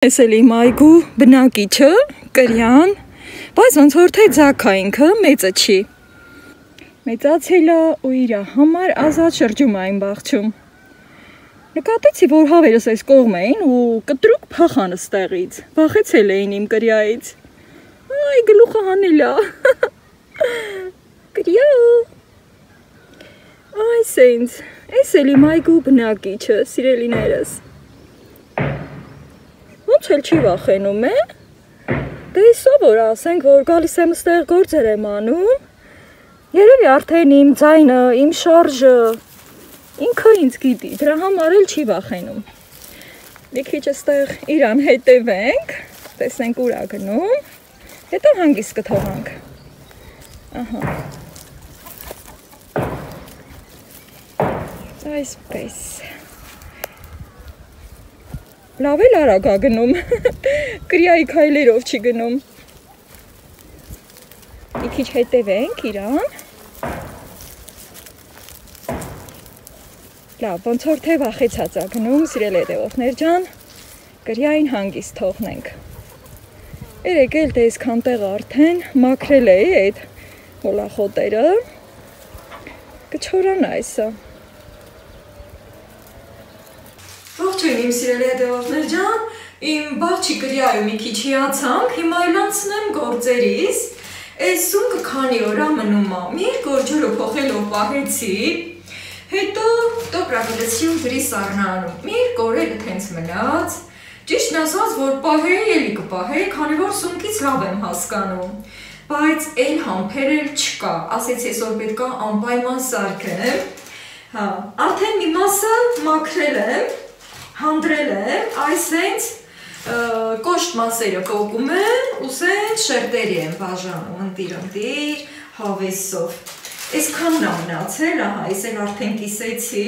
Ես էլ իմ այգու բնակիչը, կրյան, բայց ոնց որ թե ձագա ինքը մեծը չի։ Մեծացել է ու իր համար ազատ շրջում է այն բաղչում։ Նկատեցի, որ հավերս այս կողմ էին ու կտրուկ փախան ստեղից, վախեցել էին իմ կրյայից։ Այ գլուխը հանել է։ Կրյա։ Այ սենց, ես էլ իմ այգու բնակիչը, սիրելիներս։ Ոնց էլ չի վախենում է։ Դե սովոր ասենք, որ գալիս եմ ստեղ գործեր եմ անում։ Երևի արդեն իմ ձայնը, իմ շարժը, ինքը ինձ գիտի, դրա համար էլ չի վախենում։ Մի քիչ ստեղ իրան հետևենք, տեսնենք ուր է գնում, հետո հանգիստ կթողանք։ Ահա։ Այսպես։ Լավ էլ արագ է գնում, կրյայի քայլերով չի գնում։ Մի քիչ հետևենք իրան։ Լավ, ոնց որ թե վախեցած է գնում, սիրել հետևորդներ ջան, կրյային հանգիստ թողնենք։ Երեք էլ դե այսքան տեղ արդեն մաքրել էի այդ հոլախոտերը, կչորանա այսը։ Ողջույն իմ սիրելի հետևորդներ ջան, իմ բաղչի կրյայում մի քիչ հիացանք, հիմա էլ անցնեմ գործերիս, այս սունկը քանի օր մնում է, մի երկու օր ջուրը փոխելով պահեցի, հետո տոպրակը լցրի ու ջրի սառնանում, մի երկու օր էլ հենց մնաց, ճիշտն ասած, որ պահեի էլի կպահեի, քանի որ սունկից լավ եմ հասկանում, բայց էլ համբերել չկա, ասեցի այսօր պետք է անպայման սարքեմ, հա, արդեն մի մասը մաքրել եմ, հանդրել եմ, այսենց կոշտ մասերը կողում եմ ու սենց շերտերի եմ բաժանում, ընտիր, հավեսով։ Այսքանն է մնացել, ահա, ես էլ արդեն կիսեցի,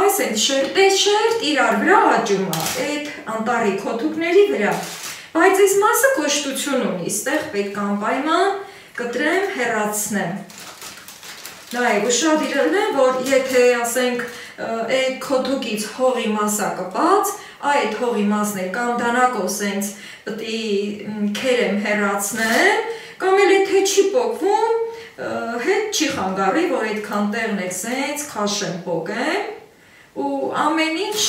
այսենց շերտ իրար վրա աճում է, այդ անտառի քոթուկների վրա, բայց այս մասը կոշտություն ունի, ստեղ պետք է անպայման կտրեմ, հեռացնեմ։ Նայեք, ու շատ իրել եմ, որ եթե ասենք այդ քոթուկից հողի մասա կպած, այդ հողի մասն էլ կամ դանակով սենց պտի քերեմ հեռացնեմ, կամ էլ եթե չի պոկվում, հետ չի խանգարի, որ այդքան տեղն էլ սենց քաշեմ պոկեմ ու ամեն ինչ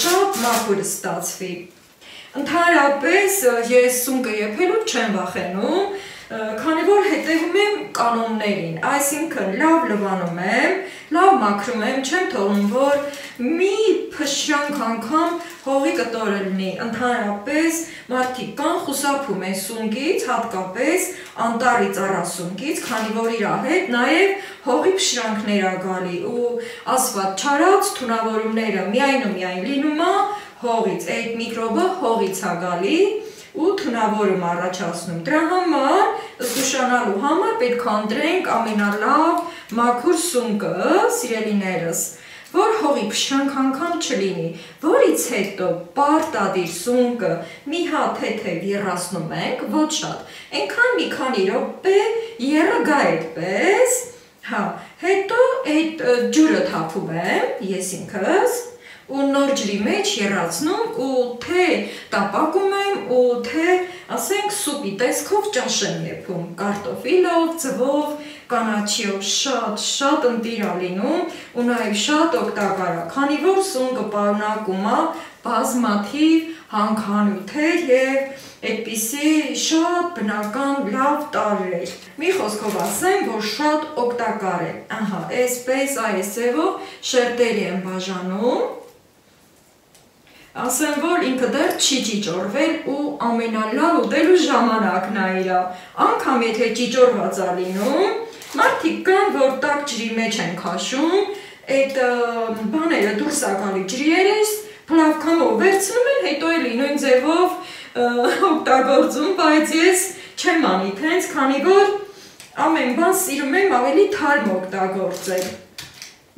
շատ մաքուր ստացվի։ Ընդհանրապես ես սունկը եփելու չեմ վախենում, քանի որ հետևում եմ կանոններին, այսինքն լավ լվանում եմ, լավ մաքրում եմ, չեմ թողնում, որ մի փշրանք անգամ հողի կտորը լինի, ընդհանրապես մարդիկ կան խուսափում են սունկից, հատկապես անտառի ծառասունկից, քանի որ իր հետ նաև հողի փշրանքներ ա գալի ու ասված չարած թունավորումները միայն ու միայն լինում է հողից, այդ միկրոբը հողից ա գալի ու թունավորում առաջացնում։ Դրա համար, զգուշանալու համար պետք է ընտրենք ամենալավ մաքուր սունկը, սիրելիներս, որ հողի փշրանք անգամ չլինի, որից հետո պարտադիր սունկը մի հատ թեթև եռացնում ենք, ոչ շատ, այնքան մի քանի րոպե եռը գա այդպես, հա, հետո այդ ջուրը թափում եմ, ես ինքս, ու նոր ջրի մեջ եռացնում ու թե տապակում եմ ու թե ասենք սուպի տեսքով ճաշ եմ եփում, կարտոֆիլով, ձվով, կանաչիով շատ ընտիր ա լինում ու նաև շատ օգտակար ա, քանի որ սունկը պարունակում ա բազմաթիվ հանքանյութեր և այդպիսի շատ բնական լավ տարրեր։ Մի խոսքով ասեմ, որ շատ օգտակար է, ահա, այսպես այս ձևով շերտերի եմ բաժանում, ասեմ, որ ինքը դեռ չի ճիճորվել ու ամենալավ ուտելու ժամանակն ա իրա, անգամ եթե ճիճորված ա լինում, մարդիկ կան, որ տաք ջրի մեջ են քաշում, այդ բաները դուրս ա գալի ջրիերից, փլավքամով վերցնում են, հետո էլի նույն ձևով օգտագործում, բայց ես չեմ անի թենց, քանի որ ամեն բան սիրում եմ ավելի թարմ օգտագործել,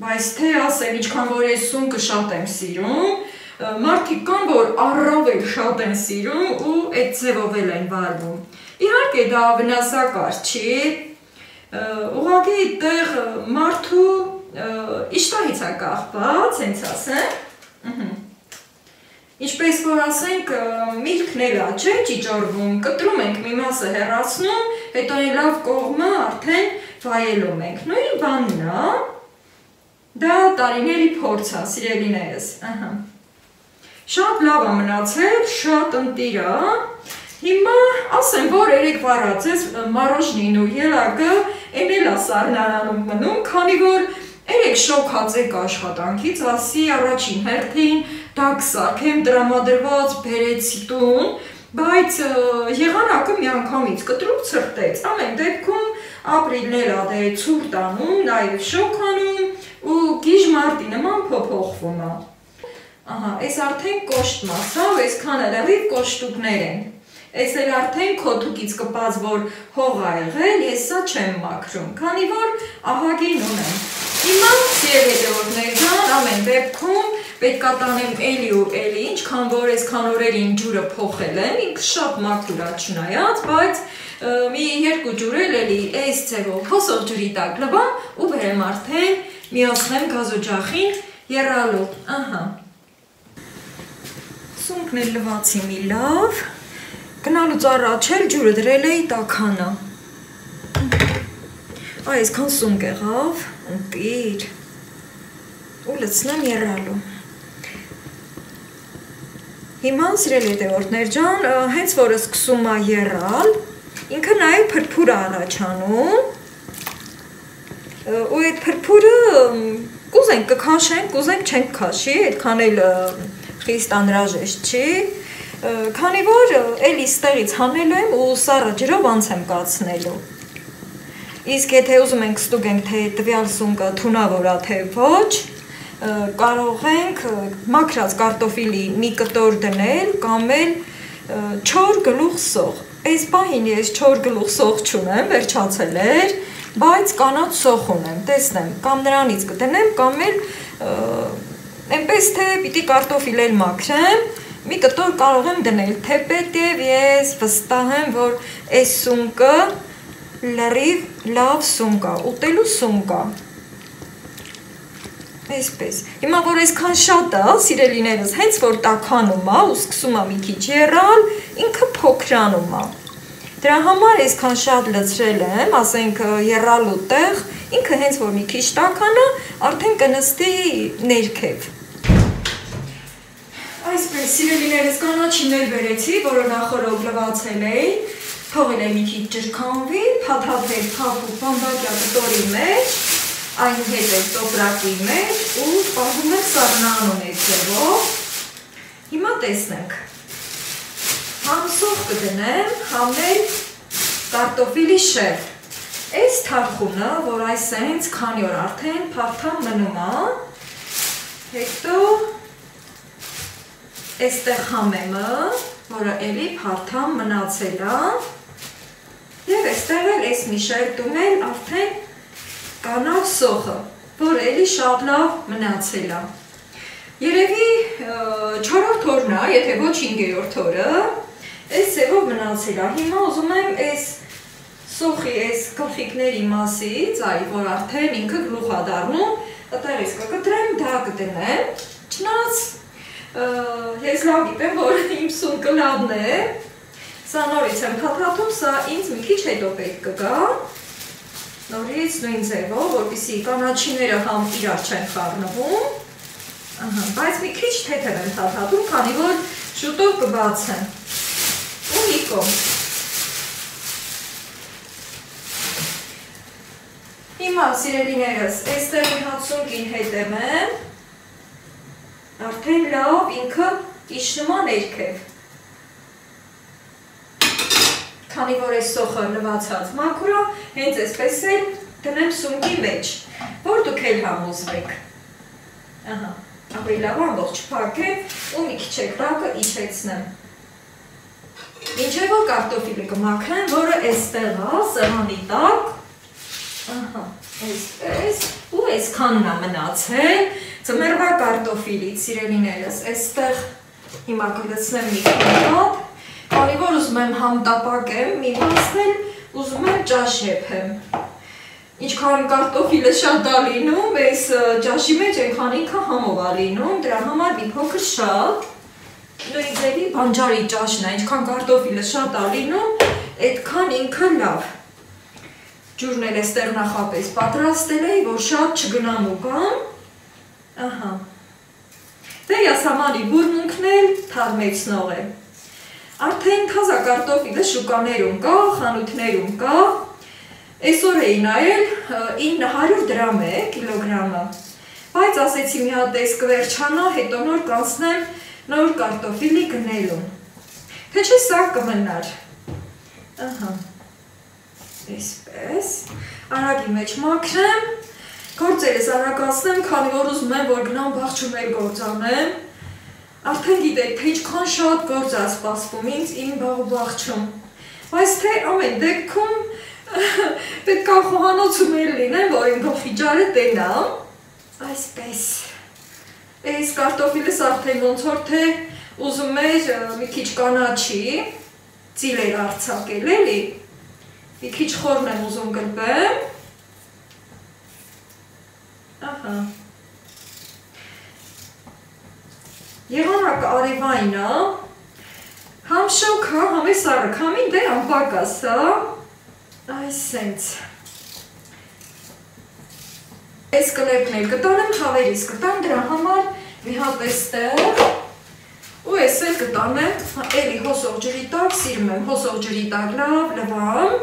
բայց թե ասեմ, ինչքան որ ես սունկը շատ եմ սիրում, մարդիկ կան, որ առավել շատ են սիրում ու այդ ձևով էլ են վարվում։ Իհարկե դա վնասակար չի, ուղղակի տեղ մարդու իշտահից է կախված, հենց ասեմ, Ինչպես որ ասենք միրգն էլ է, չէ, ճիճորվում, կտրում ենք մի մասը հեռացնում, հետո այն լավ կողմը արդեն վայելում ենք։ Նույն բանն է, դա տարիների փորձ է, սիրելիներս, Շատ լավ է մնացել, շատ ընտիր է, հիմա ասեմ, որ երեք վառած մարոժնին ու ելակը են էլ է սառնարանում մնում, քանի որ երեք շոքած եք աշխատանքից, ասի առաջին հերթին դակ սարքեմ տրամադրված բերեցի տուն, բայց եղանակը միանգամից կտրուկ ցրտեց, ամեն դեպքում ապրիլն էլ է ցուրտ անում, նաև շոքանում ու գիժ մարտի նման փոփոխվում է։ Ահա, այս արդեն կոշտ մասով, այսքան լրիվ կոշտուկներ են։ Այս էլ արդեն քոթուկից կպած, որ հող ա եղել, ես սա չեմ մաքրում, քանի որ ահագին ունեմ։ Հիմա սիրելի հետևորդներ ջան, ամեն դեպքում պետք է տանեմ էլի ու էլի, ինչքան որ այսքան օրերին ջուրը փոխել եմ, ինքը շատ մաքուր է չնայած, բայց մի երկու ջուր էլի այս ձևով հոսող ջրի տակ լվամ ու բերեմ արդեն միացնեմ գազօջախին եռալու։ Ահա։ Սունկն էլ լվացի մի լավ, գնալուց առաջ էլ ջուրը դրել էի տաքանը։ Այսքան սունկ եղավ, ընտիր, ու լցնեմ եռալու։ Հիմա սիրելի հետևորդներ ջան, հենց որ սկսում է եռալ, ինքը նաև փրփուր է առաջանում, ու այդ փրփուրը կուզենք կքաշենք, կուզենք չենք քաշի, այդքան էլ խիստ անհրաժեշտ չի, քանի որ էլի ստեղից հանելու եմ ու սառը ջրով անց եմ կացնելու։ Իսկ եթե ուզում ենք ստուգենք, թե տվյալ սունկը թունավոր է, թե ոչ, կարող ենք մաքրած կարտոֆիլի մի կտոր դնել կամ էլ 4 գլուխ սող։ Այս պահին ես 4 գլուխ սող չունեմ, վերջացել էր, բայց կանաչ սող ունեմ, տեսնեմ, կամ նրանից կդնեմ, կամ էլ այնպես թե պիտի կարտոֆիլ էլ մաքրեմ, մի կտոր կարող եմ դնել, թեպետև ես վստահ եմ, որ այս սունկը լրիվ լավ սունկ է, ուտելու սունկ է։ Այսպես։ Հիմա որ այսքան շատ է, սիրելիներս, հենց որ տաքանում է ու սկսում է մի քիչ եռալ, ինքը փոքրանում է։ Դրա համար այսքան շատ լցրել եմ, ասենք եռալու տեղ, ինքը հենց որ մի քիչ տաքանա, արդեն կնստի ներքև։ Այսպես, սիրելիներս, կանաչին էլ բերեցի, որը նախորդ լվացել էի, թողել եմ մի քիչ ջրքանվի, փաթաթել փափուկ բամբակյա կտորի մեջ, այն հետ էլ տոպրակի մեջ ու պահում եմ սառնանում այդ ձևով։ Հիմա տեսնենք։ Համ սող կդնեմ, համ էլ կարտոֆիլի շեֆ։ Այս թարխունը, որ այսենց քանի օր արդեն փարթամ մնում է, հետո այստեղ համեմը, որը էլի փարթամ մնացել է, և այստեղ էլ այս մի շերտում էլ արդեն կանավ սողը, որ էլի շատ լավ մնացել է։ Երևի 4-րդ օրն է, եթե ոչ 5-րդ օրը, այս ձևով մնացել է։ Հիմա ուզում եմ այս սոխի այս գլխիկների մասից, որ արդեն ինքը գլուխ է դառնում, այդտեղից կկտրեմ, դա կդնեմ, չնայած ես լավ գիտեմ, որ իմ սունկը լավն է, սա նորից եմ փաթաթում, սա ինձ մի քիչ հետո պետք կգա, նորից նույն ձևով, որպեսզի կանաչիները համ իրար չեն խառնվում, բայց մի քիչ թեթև եմ փաթաթում, քանի որ շուտով կբացեմ, ու մի կողմ։ Հիմա սիրելիներս, այստեղի հացունքին հետեմ եմ, արդեն լավ ինքը իջնում է ներքև։ Քանի որ այս սոխը լվացած մաքուր է, հենց այսպես էլ դնեմ սունկի մեջ, որ դուք էլ համոզվեք։ Ահա, ավելի լավ ամբողջ փակեմ ու մի քիչ էկրակը իջեցնեմ։ Մինչև որ կարտոֆիլը կմաքրեմ, որը այստեղ է, սեղանի տակ, ահա, այսպես, ու այսքանն է մնացել, ձմեռվա կարտոֆիլից, սիրելիներս, այստեղ հիմա կլցնեմ մի քիչ, քանի որ ուզում եմ համ տապակեմ, մի մասն էլ ուզում եմ ճաշ եփեմ։ Ինչքան կարտոֆիլը շատ է լինում, այս ճաշի մեջ այնքան ինքը համով է լինում, դրա համար մի փոքր շատ, նույն ձևի բանջարի ճաշն է, ինչքան կարտոֆիլը շատ է լինում, այդքան ինքը լավ։ Ջուրն էլ էստեղ նախապես պատրաստել էի, որ շատ չգնամ ու կամ։ Ահա։ Դե յասամանի բուրմունքն էլ թարմեցնող է։ Արդեն թազա կարտոֆիլը շուկաներում կա, խանութներում կա։ Այսօր էի նայել 900 դրամ է կիլոգրամը։ Բայց ասեցի մի հատ էս կվերջանա, հետո նոր կանցնեմ նոր կարտոֆիլի գնելուն։ Թե չէ սա կմնար։ Ահա։ Այսպես։ Արագի մեջ մաքրեմ, գործերս արագացնեմ, քանի որ ուզում եմ, որ գնամ բաղջումներ գործ անեմ։ Արդեն գիտեք, թե ինչքան շատ գործ է սպասվում ինձ իմ բաղ ու բաղջում։ Բայց թե ամեն դեպքում պետք է խոհանոցում էլ լինեմ, որ իմ գլխի ջարը տենամ։ Այսպես։ Այս կարտոֆիլս արդեն ոնց որ թե ուզում էր մի քիչ կանաչի, ծիլեր արձակել էլի։ Մի քիչ խորն եմ ուզում գրբեմ։ Ահա։ Եղանակը արևային է, համ շոգ է, համ է սառը, քամին դե անպակաս է, այս սենց։ Այս կլեպն էլ կտանեմ, հավերիս կտան, դրա համար մի հատ էստեղ, ու ես էլ կտանեմ, էլի հոսող ջրի տակ, սիրում եմ հոսող ջրի տակ լավ, լվամ,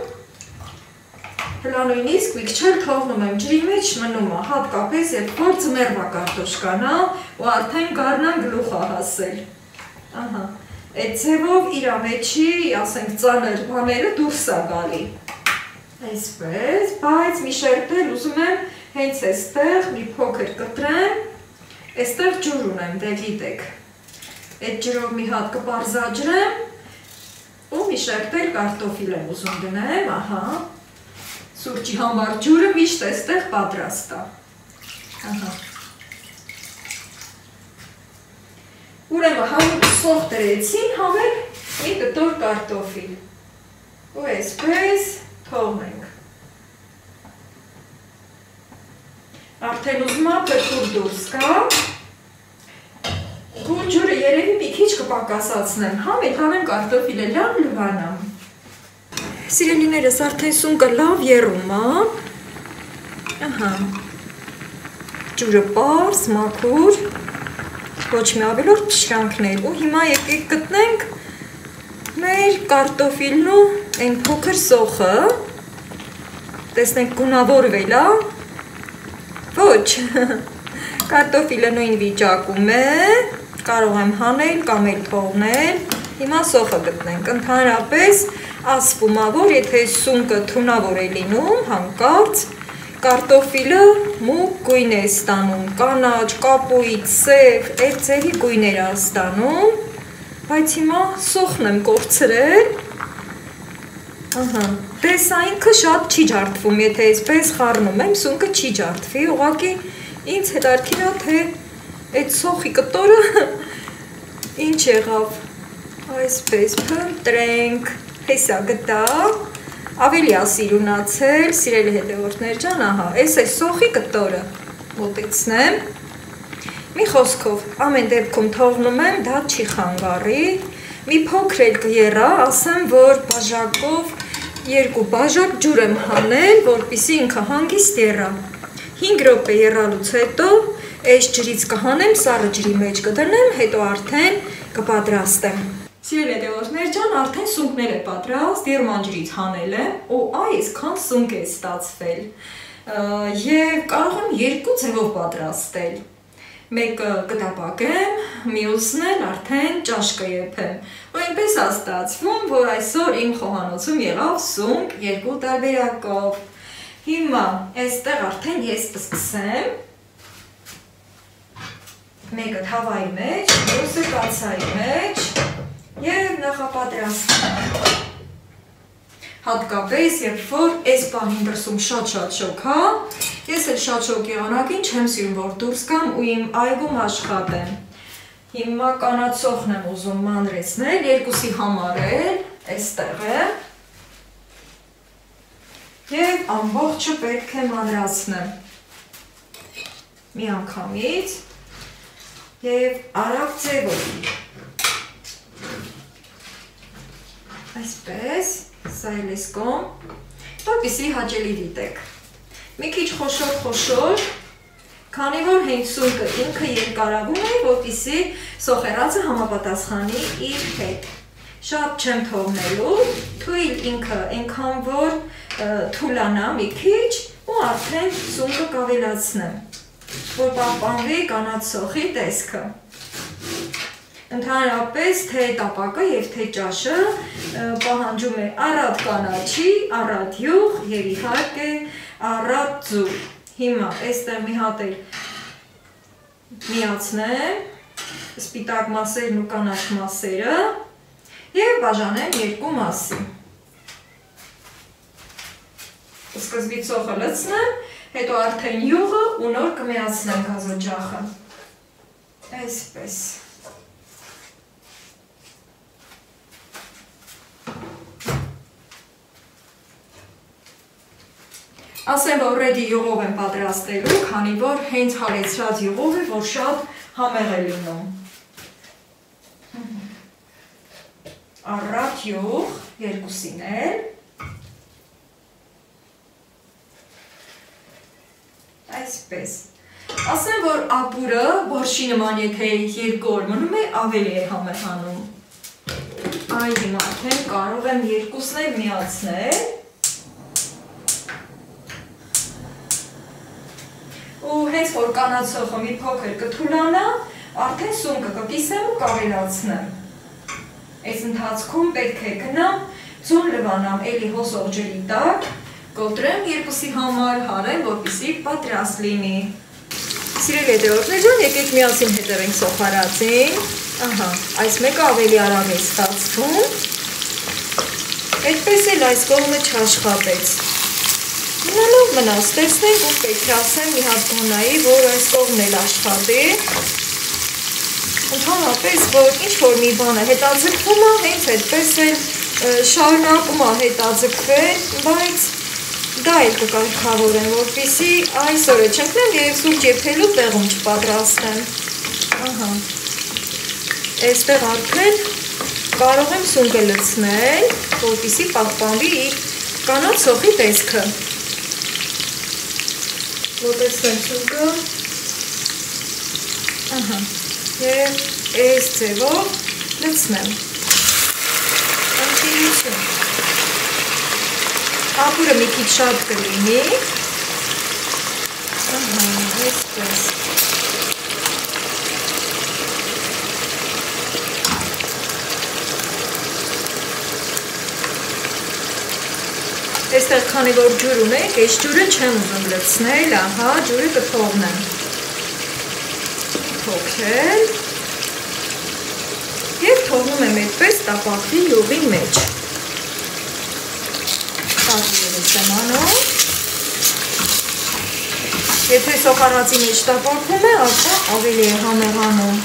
հլանույնիսկ մի քիչ էլ թողնում եմ ջրի մեջ մնում է, հատկապես երբ որ ձմեռվա կարտոշկան է, ու արդեն գարնան գլուխ է հասել։ Ահա, այդ ձևով իր մեջի, ասենք, ծանր բաները դուրս է գալի։ Այսպես, բայց մի շերտ էլ ուզում եմ հենց էստեղ մի փոքր կտրեմ, էստեղ ջուր ունեմ, դե գիտեք, այդ ջրով մի հատ կպարզաջրեմ, ու մի շերտ էլ կարտոֆիլ եմ ուզում դնեմ, ահա, սուրճի համար ջուրը միշտ էստեղ պատրաստ է, ահա, ուրեմն համուտ սող դրեցին, համել մի կտոր կարտոֆիլ, ու այսպես թողնենք։ Արդեն ուզում է փրփուր դուրս կա, ու ջուրը երևի մի քիչ կպակասացնեմ, համ եկանեմ կարտոֆիլը լավ լվանամ։ Սիրելիներս արդեն սունկը լավ եռում է, ահա, ջուրը պարզ, մաքուր, ոչ մի ավելորդ փշրանքներ, ու հիմա եկեք գտնենք մեր կարտոֆիլն ու այն փոքր սոխը, տեսնենք գունավորվել է, ոչ, կարտոֆիլը նույն վիճակում է, կարող եմ հանել կամ էլ թողնել, հիմա սոխը գտնենք, ընդհանրապես ասվում է, որ եթե սունկը թունավոր է լինում, հանկարծ, կարտոֆիլը մուգ գույն է ստանում, կանաչ, կապույտ, սև, այդ ձևի գույներ է ստանում, բայց հիմա սոխն եմ կորցրել, ահա, դե սա ինքը շատ չի ջարդվում, եթե այսպես խառնում եմ, սունկը չի ջարդվի, ուղղակի ինձ հետաքրքիր է, թե այդ սոխի կտորը ինչ եղավ, այսպես փնտրենք, հեսա գտա, ավելի է սիրունացել, սիրելի հետևորդներ ջան, ահա, այս է սոխի կտորը, մոտեցնեմ, մի խոսքով, ամեն դեպքում թողնում եմ, դա չի խանգարի, մի փոքր էլ կեռա, ասեմ, որ բաժակով 2 բաժակ ջուր եմ հանել, որպեսզի ինքը հանգիստ եռա, 5 րոպե եռալուց հետո, այս ջրից կհանեմ, սառը ջրի մեջ կդնեմ, հետո արդեն կպատրաստեմ։ Սիրելի հետևորդներ ջան, արդեն սունկներ է պատրաստ, եռման ջրից հանել եմ, ու այսքան սունկ է ստացվել, և կարող եմ 2 ձևով պատրաստել, մեկը կտապակեմ, մյուսն էլ արդեն ճաշ կեփեմ, ու այնպես է ստացվում, որ այսօր իմ խոհանոցում եղավ սունկ 2 տարբերակով, հիմա այստեղ արդեն ես կսկսեմ, մեկը թավայի մեջ, մյուսը կաթսայի մեջ, և նախապատրաստում, հատկապես, երբ որ այս պահին դրսում շատ շոգ է, ես էլ շատ շոգ եղանակին չեմ սիրում, որ դուրս գամ ու իմ այգում աշխատեմ, հիմա կանաչ սոխն եմ ուզում մանրեցնել, 2-ի համար էլ, այստեղ է, և ամբողջը պետք է մանրացնեմ, մի անգամից, և արագ ձևով, Այսպես, սա էլ էս կողմ, որպեսզի հաճելի դիտեք։ Մի քիչ խոշոր, քանի որ հենց սունկը ինքը երկարավում է, որպեսզի սոխերածը համապատասխանի իր հետ։ Շատ չեմ թողնելու, թույլ ինքը այնքան որ թուլանա մի քիչ ու արդեն սունկը կավելացնեմ, որ պահպանվի կանաչ սոխի տեսքը։ Ընդհանրապես թե տապակը և թե ճաշը պահանջում է առատ կանաչի, առատ յուղ և իհարկե առատ ձու։ Հիմա այստեղ մի հատ էլ միացնեմ սպիտակ մասերն ու կանաչ մասերը և բաժանեմ երկու մասի։ Սկզբից սոխը լցնեմ, հետո արդեն յուղը ու նոր կմիացնեմ գազօջախը։ Այսպես։ Ասեմ, որ ռեդի յուղով եմ պատրաստելու, քանի որ հենց հարեցրած յուղով է, որ շատ համեղ է լինում։ Առատ յուղ, երկուսին էլ։ Այսպես։ Ասեմ, որ ապուրը բորշի նման եթե երկու օր մնում է, ավելի է համեղանում։ Այ հիմա արդեն կարող եմ երկուսն էլ միացնել։ Ու հենց որ կանաչ սոխը մի փոքր կթուլանա, արդեն սունկը կկիսեմ ու կավելացնեմ։ Այս ընթացքում պետք է գնամ, ձուն լվանամ էլի հոսող ջրի տակ, կոտրեմ երկուսի համար, հարեմ, որպեսզի պատրաստ լինի։ Սիրելի հետևորդներ ջան, եկեք միասին հետևենք սոխարածին։ Ահա, այս մեկը ավելի արագ է ստացվում։ Այդպես էլ այս կողմը չաշխատեց։ Հիմա լավ մնաց, տեսնենք ու պետք է ասեմ մի հատ բանայի, որ այս կողմն էլ աշխատի։ Ընդհանրապես, որ ինչ-որ մի բանը հետաձգվում է, հենց այդպես էլ շարունակում է հետաձգվել, բայց դա էլ կկարգավորեմ, որպեսզի այսօր է չընկնեմ և սուրճ եփելու տեղում չպատրաստեմ։ Ահա։ Այստեղ արդեն կարող եմ սունկը լցնել, որպեսզի պահպանվի իր կանաչ սոխի տեսքը։ Մոտեցնեմ սունկը, ահա, և այս ձևով լցնեմ, անջիրություն, ապուրը մի քիչ շատ կլինի, ահա, այսպես, Այստեղ քանի որ ջուր ունենք, այս ջուրը չեմ ուզում լցնել, ահա, ջուրը կթողնեմ։ Թոքել։ Եվ թողնում եմ այդպես տապակվի յուղի մեջ։ Տակիրս եմ անում։ Եթե սոխարածի մեջ տապակվում է, ապա ավելի է համեղանում։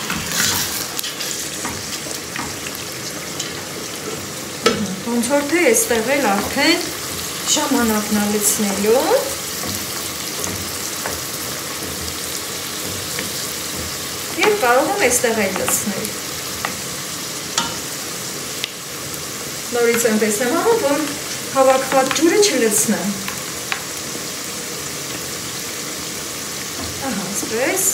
Ոնց որ թե այստեղ էլ արդեն ժամանակն է լցնելու։ Եվ կարող եմ այստեղ էլ լցնել։ Նորից այնպես եմ անում, որ հավաքված ջուրը չլցնեմ։ Ահա, այսպես։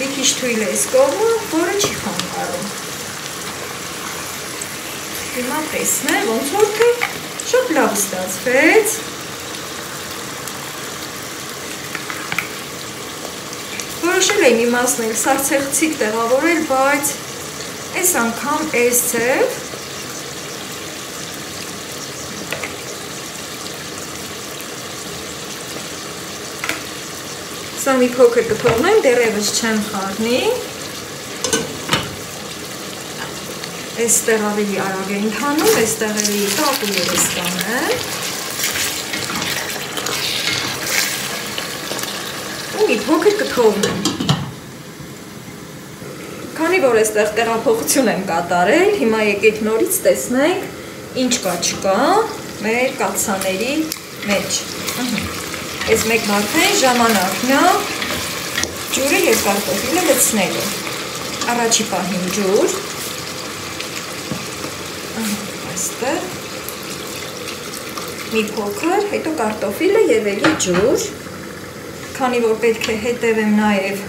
Մի քիչ թույլ է այս կողմը, որը չի խանգարում։ Հիմա տեսնեմ, ոնց որ թե շատ լավ ստացվեց։ Որոշել եմ իմաստն էլ սառցեղցիկ տեղավորել, բայց այս անգամ այս ձև Սա մի փոքր կթողնեմ, դեռևս չեմ խառնի։ Այստեղ ավելի արագ է ընթանում, այստեղ էլի տակ ու երես կանեմ։ Ու մի փոքր կթողնեմ։ Քանի որ այստեղ տեղափոխություն եմ կատարել, հիմա եկեք նորից տեսնենք ինչ կա չկա մեր կաթսաների մեջ։ Այս մեկն արդեն ժամանակն է ջուրը և կարտոֆիլը լցնելու։ Առաջի պահին ջուր, Այստեղ մի փոքր, հետո կարտոֆիլը եւ էլի ջուր, քանի որ պետք է հետևեմ նաեւ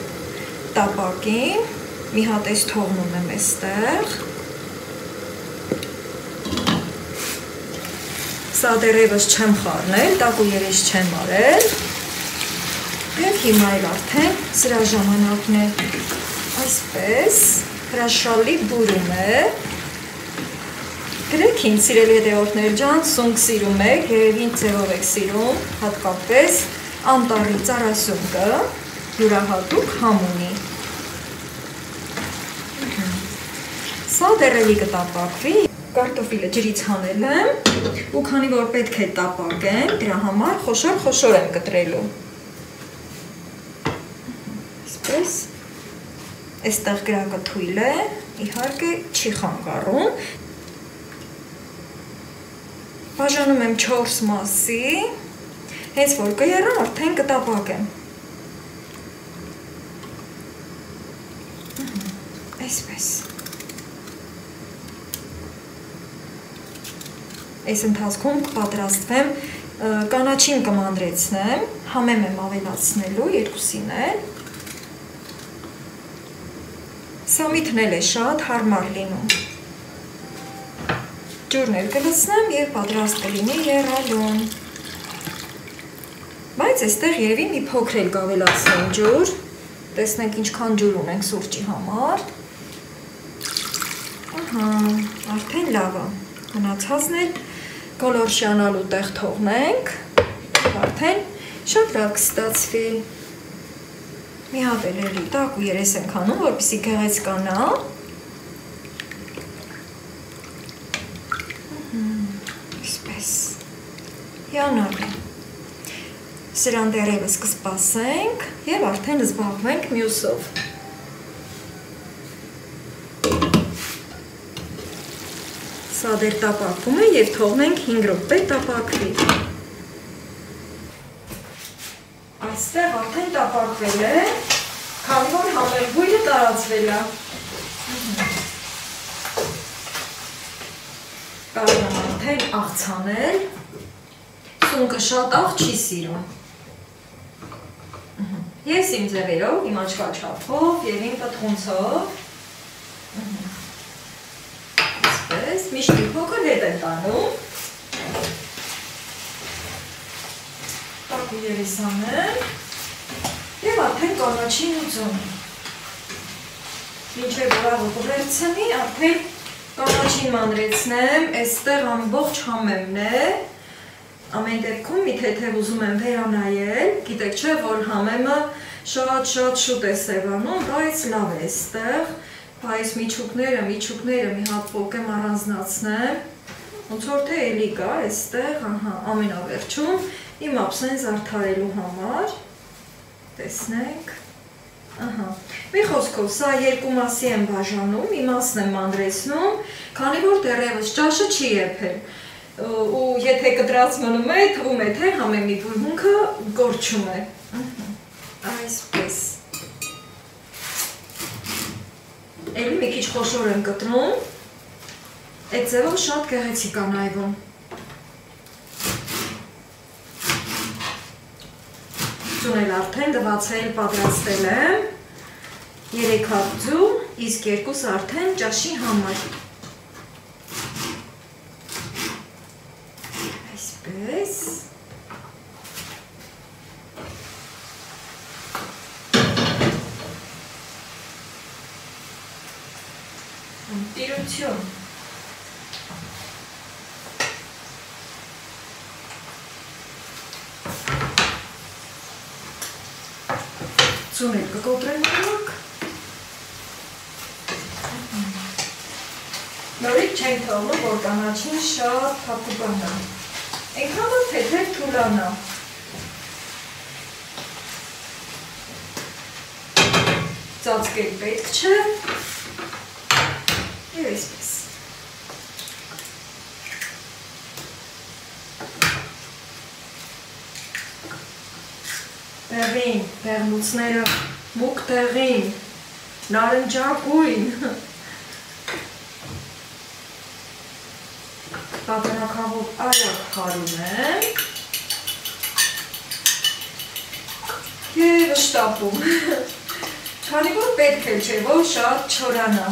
տապակին, մի հատ էս թողնում եմ այստեղ։ Սա դեռևս չեմ խառնել, տաք ու երես չեմ արել։ Եվ հիմա էլ արդեն սրա ժամանակն է, այսպես հրաշալի բուրում է։ Գրեք ինձ սիրելի հետևորդներ ջան, սունկ սիրում եք, երևի ինձ ձևով եք սիրում, հատկապես անտառի ծառասունկը յուրահատուկ համ ունի։ Սա դեռ էլի կտապակվի, կարտոֆիլը ջրից հանել եմ ու քանի որ պետք է տապակեմ, դրա համար խոշոր եմ կտրելու։ Այսպես, այստեղ գրակը թույլ է, իհարկե չի խանգարում։ Բաժանում եմ 4 մասի, հենց որ կերան արդեն կտապակեմ։ Այսպես։ Այս ընթացքում կպատրաստվեմ, կանաչին կմանրեցնեմ, համեմ եմ ավելացնելու երկուսին էլ։ Սա միտն էլ է շատ հարմար լինում։ Ջուրն էլ կլցնեմ և պատրաստ կլինի եռալուն։ Բայց այստեղ երևի մի փոքր էլ կավելացնեմ ջուր, տեսնենք ինչքան ջուր ունենք սուրճի համար։ Արդեն լավ է, մնացածն էլ գոլորշիանալու տեղ թողնենք, արդեն շատ լավ կստացվի։ Մի հատ էլ էլի տաք ու երես ենք անում, որպեսզի գեղեցկանա։ Այսպես, հիանալ է։ Սրան դեռևս կսպասենք և արդեն զբաղվենք մյուսով։ Սա դեռ տապակվում է և թողնենք 5 րոպե տապակվի։ Այստեղ արդեն տապակվել է, քանի որ համերգույնը տարածվել է։ Կարող եմ արդեն աղցանել, սունկը շատ աղ չի սիրում։ Ես իմ ձևերով, իմ աչքաչափով և իմ պտղունցով այսպես միշտ մի փոքր հետ եմ տանում։ Տաք ու երես անեմ և արդեն կանաչին ուծում։ Մինչև որավը կվերցնի, արդեն կանաչին մանրեցնեմ, այստեղ ամբողջ համեմն է, ամեն դեպքում մի թեթև ուզում եմ վերանայել, գիտեք չէ, որ համեմը շատ շուտ է սևանում, բայց լավ է այստեղ, բայց միջուկները մի հատ պոկեմ առանձնացնեմ, ոնց որ թե էլի կա այստեղ, ամենավերջում, իմ ափսեն զարդարելու համար, տեսնենք, մի խոսքով, սա երկու մասի եմ բաժանում, մի մասն եմ մանրեցնում, քանի որ դեռևս ճաշը չի եփել ու եթե կտրած մնում է, թվում է թե համեմի բուրմունքը գորչում է, այսպես, էլի մի քիչ խոշոր եմ կտրում, այդ ձևով շատ գեղեցիկ է նայվում։ Ձուն էլ արդեն դվածել պատրաստել եմ, 3 հատ ձու, իսկ 2 արդեն ճաշի համար։ Այսպես։ Տիրություն։ Ձուն էլ կկոտրեմ նորակ։ Նորից չենք թողնում, որ կանաչին շատ փափուկանա։ Այնքան որ թեթև թուլանա։ Ծածկել պետք չէ։ Եվ այսպես։ Տեղին, տեղնուցները մուկ տեղին, նարնջագույն։ արագ հարում եմ և շտապում, քանի որ պետք է չէ, որ շատ չորանա։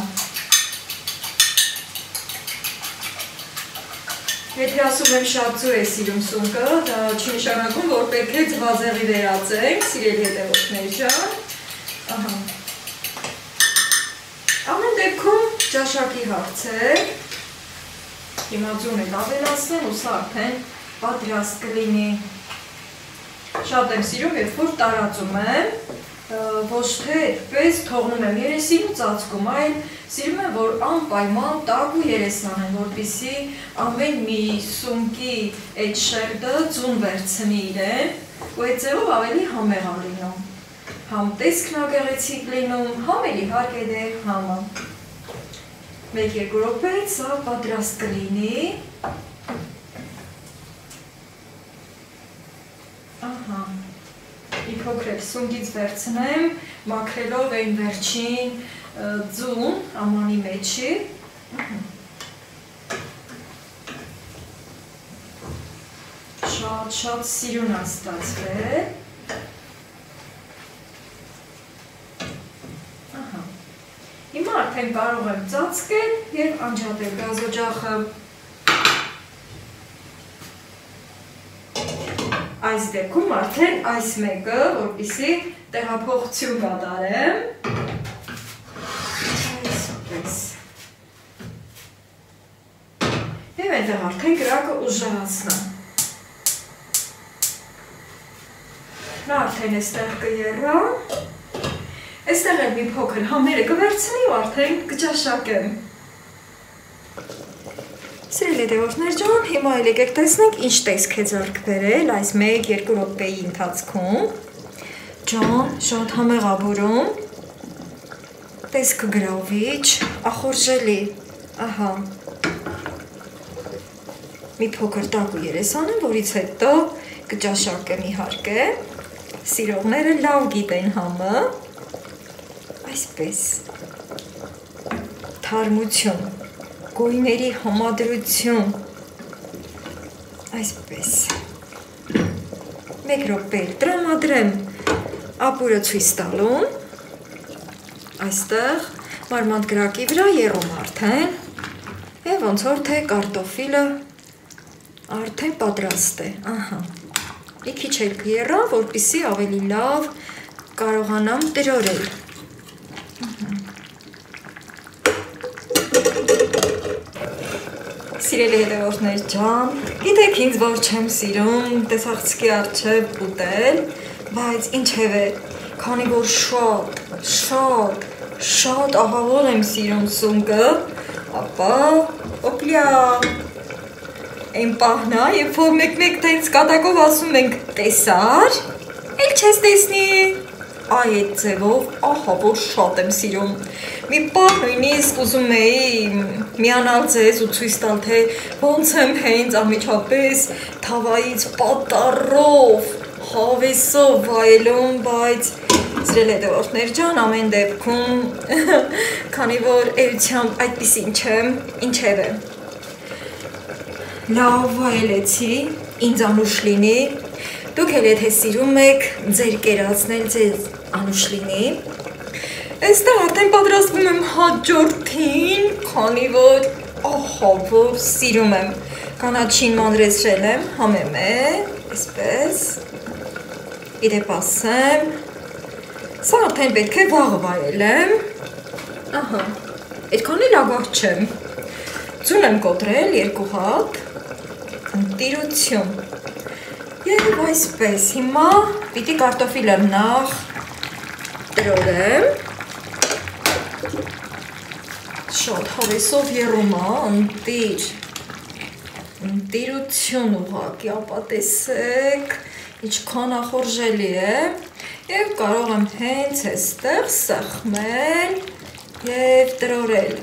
Եթե ասում եմ շատ ձու է սիրում սունկը, դա չի նշանակում, որ պետք է ձվածեղի վերածենք, սիրելի հետևորդներ ջան։ Ահա։ Ամեն դեպքում ճաշակի հարցեք։ Հիմա ձուն էլ ավելացնեմ ու սա արդեն պատրաստ կլինի։ Շատ եմ սիրում, երբ որ տարածում եմ, ոչ թե այդպես թողնում եմ երեսին ու ծածկում, այլ սիրում եմ, որ անպայման տաք ու երեսան են, որպեսզի ամեն մի սունկի այդ շերտը ձուն վերցնի իրեն, ու այդ ձևով ավելի համեղ ա լինում։ Համ տեսքն ա գեղեցիկ լինում, համ էլ իհարկե դե համը։ 1-2 րոպե սա պատրաստ կլինի։ Ահա։ Մի փոքր սունկից վերցնեմ, մաքրելով այն վերջին ձուն ամանի մեջի։ Շատ սիրուն ա ստացվել։ Հիմա արդեն կարող եմ ծածկել և անջատել գազօջախը։ Այս դեպքում արդեն այս մեկը, որպեսզի տեղափոխություն կատարեմ։ Այսպես։ Եվ այնտեղ արդեն կրակը ուժեղացնեմ։ Նա արդեն էստեղ կեռա։ Էստեղ էլ մի փոքր համերը կվերցնի ու արդեն կճաշակեմ։ Սիրելի հետևորդներ ջան, հիմա էլ եկեք տեսնենք ինչ տեսք է ձեռք բերել այս 1-2 րոպեի ընթացքում։ Ջան, շատ համեղ ա բուրում։ Տեսքը գրավիչ, ախորժելի, ահա։ Մի փոքր տաք ու երեսան եմ, որից հետո կճաշակեմ իհարկե։ Սիրողները լավ գիտեն համը։ Այսպես։ Թարմություն, գույների համադրություն, այսպես։ 1 րոպե տրամադրեմ ապուրը ցույց տալուն, այստեղ մարմանդ կրակի վրա եռում արդեն, և ոնց որ թե կարտոֆիլը արդեն պատրաստ է, ահա։ Մի քիչ էլ կեռա, որպեսզի ավելի լավ կարողանամ տրորել։ Սիրելի հետևորդներ ջան, գիտեք ինձ որ չեմ սիրում տեսախցիկի առջև ուտել, բայց ինչևէ, քանի որ շատ ահավոր եմ սիրում սունկը, ապա օպլյա, այն պահն ա, երբ որ մեկ-մեկ տենց կատակով ասում ենք տեսար, էլ չես տեսնի, այ այդ ձևով ահա որ շատ եմ սիրում։ Մի պահ նույնիսկ ուզում էի միանալ ձեզ ու ցույց տալ, թե ոնց եմ հենց անմիջապես թավայից պատառով, հավեսով վայելում, բայց սիրելի հետևորդներ ջան, ամեն դեպքում, քանի որ էությամբ այդպիսին չեմ, ինչևէ։ Լավ վայելեցի, ինձ անուշ լինի, դուք էլ եթե սիրում եք ձեր կերացնել ձեզ անուշ լինի։ Այստեղ արդեն պատրաստվում եմ հաջորդին, քանի որ ահա որ սիրում եմ, կանաչին մանրեցրել եմ, համեմ է, այսպես, իդեպ ասեմ, սա արդեն պետք է վաղը վայելեմ, ահա, այդքան էլ ագահ չեմ, ձուն եմ կոտրել 2 հատ, ընտիրություն, և այսպես, հիմա պիտի կարտոֆիլը նախ տրորեմ, շատ հավեսով եռում ա, ընտիրություն ուղղակի, ապա տեսեք, ինչքան ախորժելի է, և կարող եմ հենց էստեղ սեղմել և տրորել։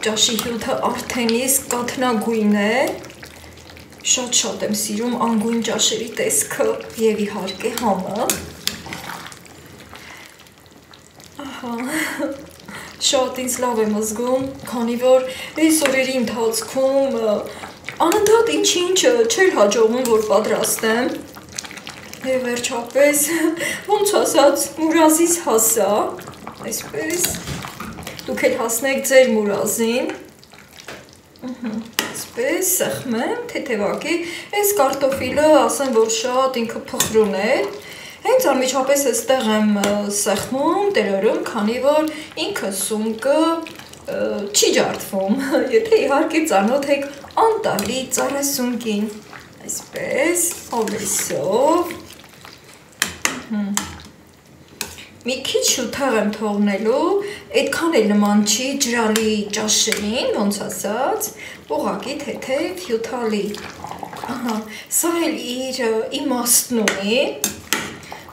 Ճաշի հյութը արդեն իսկ կաթնագույն է, շատ եմ սիրում անգույն ճաշերի տեսքը և իհարկե համը։ Ահա, շատ ինձ լավ եմ զգում, քանի որ այս օրերի ընթացքում Անընդհատ ինչ չէր հաջողվում, որ պատրաստեմ։ Եվ վերջապես, ոնց ասած, մուրազից հասա, այսպես, դուք էլ հասնեք ձեր մուրազին, այսպես, սեղմեմ, թեթևակի, այս կարտոֆիլը, ասեմ, որ շատ ինքը փխրուն է, հենց անմիջապես այստեղ եմ սեղմում, տերորում, քանի որ ինքը սունկը չի ջարդվում, եթե իհարկե ծանոթ եք անտալի ծառասունկին, այսպես, հովեսով, մի քիչ շուտեղ եմ թողնելու, այդքան էլ նման չի ջրալի ճաշերին, ոնց ասած, ուղղակի թեթև հյութալի, սա էլ իր իմաստն ունի,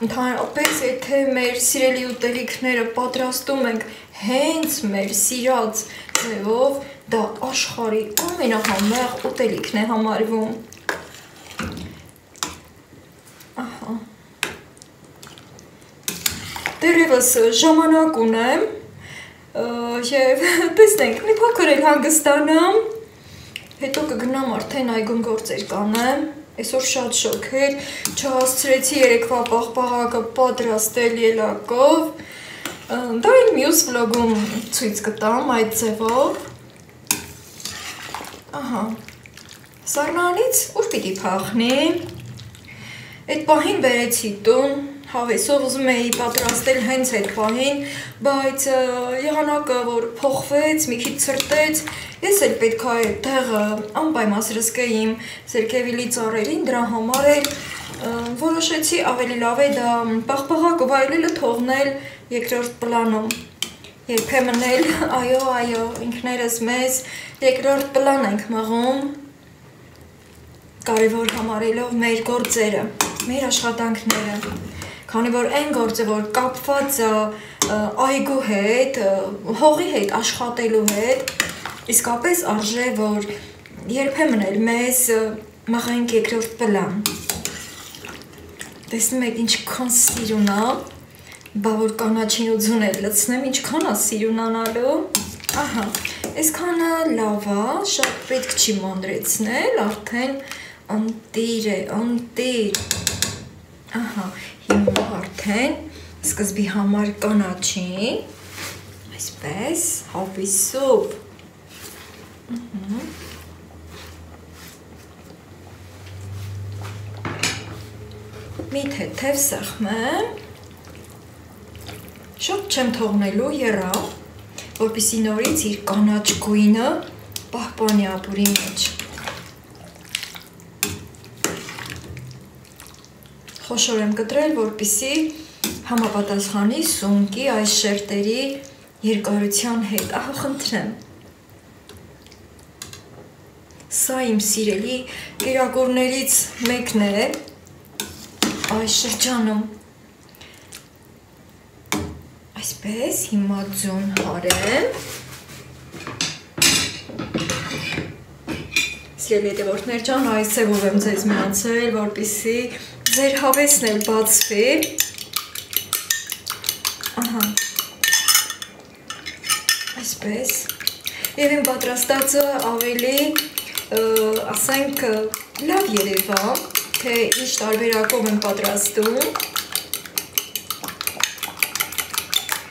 ընդհանրապես եթե մեր սիրելի ուտելիքները պատրաստում ենք հենց մեր սիրած ձևով, դա աշխարհի ամենահամեղ ուտելիքն է համարվում։ Դեռևս ժամանակ ունեմ և տեսնենք, մի փոքր էլ հանգստանամ, հետո կգնամ արդեն այգում գործեր կանեմ, այսօր շատ շոգ էր, չհասցրեցի երեկվա պաղպաղակը պատրաստել ելակով, դա էլ մյուս վլոգում ցույց կտամ այդ ձևով, սառնանից ուր պիտի փախնի, այդ պահին բերեցի տուն, հավեսով ուզում էի պատրաստել հենց այդ պահին, բայց եղանակը, որ փոխվեց, մի քիչ ցրտեց, ես էլ պետք է այդ տեղը անպայման սրսկեի իմ սերկևիլի ծառերին, դրա համար էլ որոշեցի ավելի լավ է դա պաղպաղակը վայելելը թողնել երկրորդ պլանում։ Երբեմն էլ, այո, ինքներս մեզ երկրորդ պլան ենք մղում, կարևոր համարելով մեր գործերը, մեր աշխատանքները, քանի որ այն գործը, որ կապված այգու հետ, հողի հետ, աշխատելու հետ, իսկապես արժե, որ երբեմն էլ մեզ մղենք երկրորդ պլան։ Տեսնում եք ինչքան սիրուն է, բա որ կանաչին ու ձուն էլ լցնեմ, ինչքան է սիրունանալու, այսքանը լավ է, շատ պետք չի մանրեցնել, արդեն ընտիր է, ընտիր, հիմա արդեն սկզբի համար կանաչի, այսպես, հավիսով, մի թեթև սեղմեմ, շատ չեմ թողնելու եռավ, որպեսզի նորից իր կանաչ գույնը պահպանի ապուրի մեջ։ Խոշոր եմ կտրել, որպեսզի համապատասխանի սունկի այս շերտերի երկարության հետ, խնդրեմ։ Սա իմ սիրելի կերակուրներից մեկն է այս շրջանում։ Այսպես, հիմա ձուն հարեմ։ Սիրելի հետևորդներ ջան, այս ձևով եմ ձեզ միացել, որպեսզի ձեր հավեսն էլ բացվի, այսպես, և իմ պատրաստածը ավելի, ասենք, լավ երևա, թե ինչ տարբերակով եմ պատրաստում,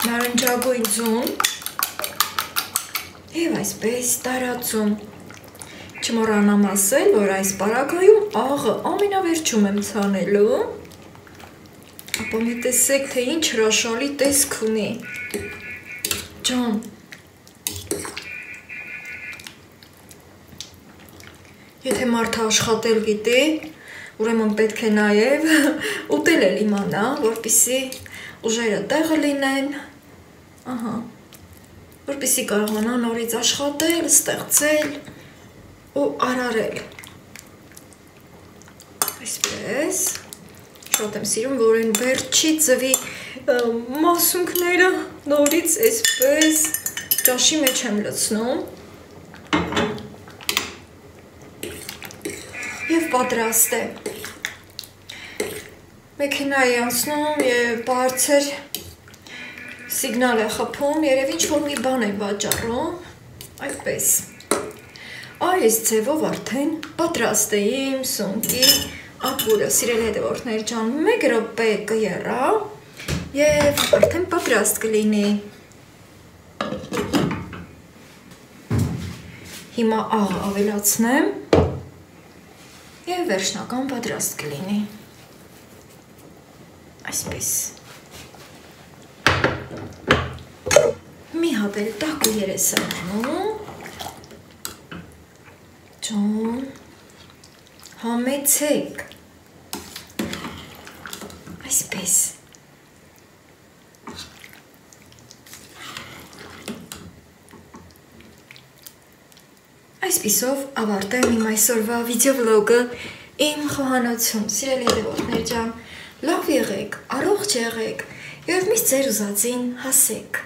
նարնջագույն ձուն, և այսպես տարածում, չմոռանամ ասել, որ այս պարագայում աղը ամենավերջում եմ ցանելու, ապա մի տեսեք, թե ինչ հրաշալի տեսք ունի, ջան, եթե մարդը աշխատել գիտի, ուրեմն պետք է նաև ուտել էլ իմանա, որպեսզի ուժերը տեղը լինեն, որպեսզի կարողանա նորից աշխատել, ստեղծել ու արարել, այսպես, շատ եմ սիրում, որ են վերջի ձվի մասունքները նորից այսպես ճաշի մեջ եմ լցնում և պատրաստ է, մեքենայի անցնում և բարձր սիգնալ է խփում, երևի ինչ-որ մի բան է վաճառում, այդպես, Այս ձևով արդեն պատրաստ է իմ սունկի ապուրը, սիրելի հետևորդներ ջան, 1 րոպե կեռա եւ արդեն պատրաստ կլինի։ Հիմա աղ ավելացնեմ եւ վերջնական պատրաստ կլինի։ Այսպես։ Մի հատ էլ տաք ու երես եմ անում։ Ջան, համեցեք։ Այսպես։ Այսպիսով ավարտեմ իմ այսօրվա վիդեովլոգը իմ խոհանոցում, սիրելի հետևորդներ ջան, լավ եղեք, առողջ եղեք եւ միշտ ձեր ուզածին հասեք։